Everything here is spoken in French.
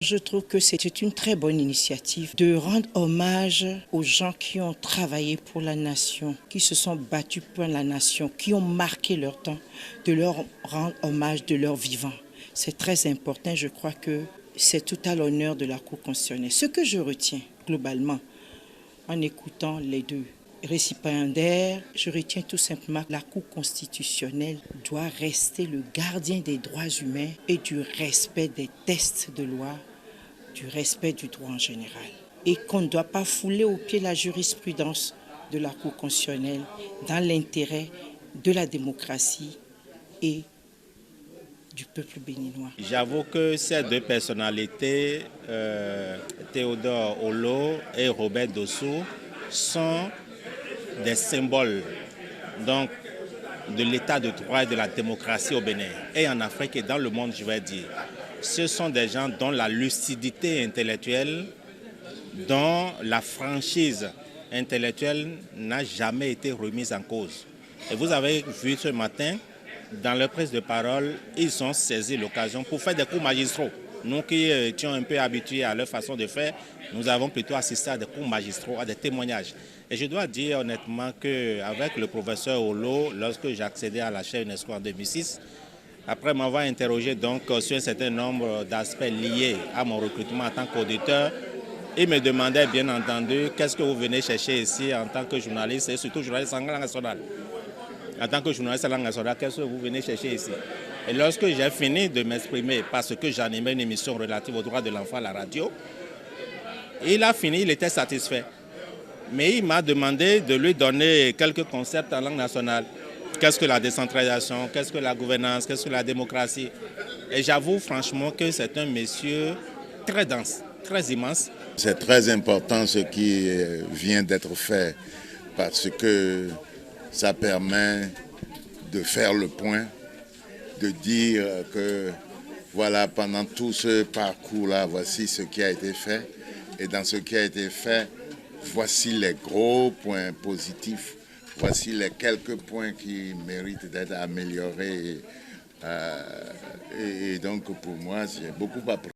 Je trouve que c'est une très bonne initiative de rendre hommage aux gens qui ont travaillé pour la nation, qui se sont battus pour la nation, qui ont marqué leur temps, de leur rendre hommage de leur vivant. C'est très important, je crois que c'est tout à l'honneur de la Cour constitutionnelle. Ce que je retiens globalement en écoutant les deux récipiendaires, je retiens tout simplement que la Cour constitutionnelle doit rester le gardien des droits humains et du respect des textes de loi, du respect du droit en général. Et qu'on ne doit pas fouler aux pieds la jurisprudence de la Cour constitutionnelle dans l'intérêt de la démocratie et du peuple béninois. J'avoue que ces deux personnalités, Théodore Olo et Robert Dossou, sont des symboles donc, de l'état de droit et de la démocratie au Bénin. Et en Afrique et dans le monde, je vais dire. Ce sont des gens dont la lucidité intellectuelle, dont la franchise intellectuelle n'a jamais été remise en cause. Et vous avez vu ce matin, dans leur prise de parole, ils ont saisi l'occasion pour faire des cours magistraux. Nous qui étions un peu habitués à leur façon de faire, nous avons plutôt assisté à des cours magistraux, à des témoignages. Et je dois dire honnêtement qu'avec le professeur Olo, lorsque j'accédais à la chaire UNESCO en 2006, après m'avoir interrogé donc sur un certain nombre d'aspects liés à mon recrutement en tant qu'auditeur, il me demandait bien entendu qu'est-ce que vous venez chercher ici en tant que journaliste et surtout journaliste en langue nationale. En tant que journaliste en langue nationale, qu'est-ce que vous venez chercher ici? Et lorsque j'ai fini de m'exprimer parce que j'animais une émission relative aux droits de l'enfant à la radio, il a fini, il était satisfait. Mais il m'a demandé de lui donner quelques concepts en langue nationale. Qu'est-ce que la décentralisation, qu'est-ce que la gouvernance, qu'est-ce que la démocratie? Et j'avoue franchement que c'est un monsieur très dense, très immense. C'est très important ce qui vient d'être fait parce que ça permet de faire le point, de dire que voilà, pendant tout ce parcours-là, voici ce qui a été fait. Et dans ce qui a été fait, voici les gros points positifs, voici les quelques points qui méritent d'être améliorés. Et donc pour moi, j'ai beaucoup appris.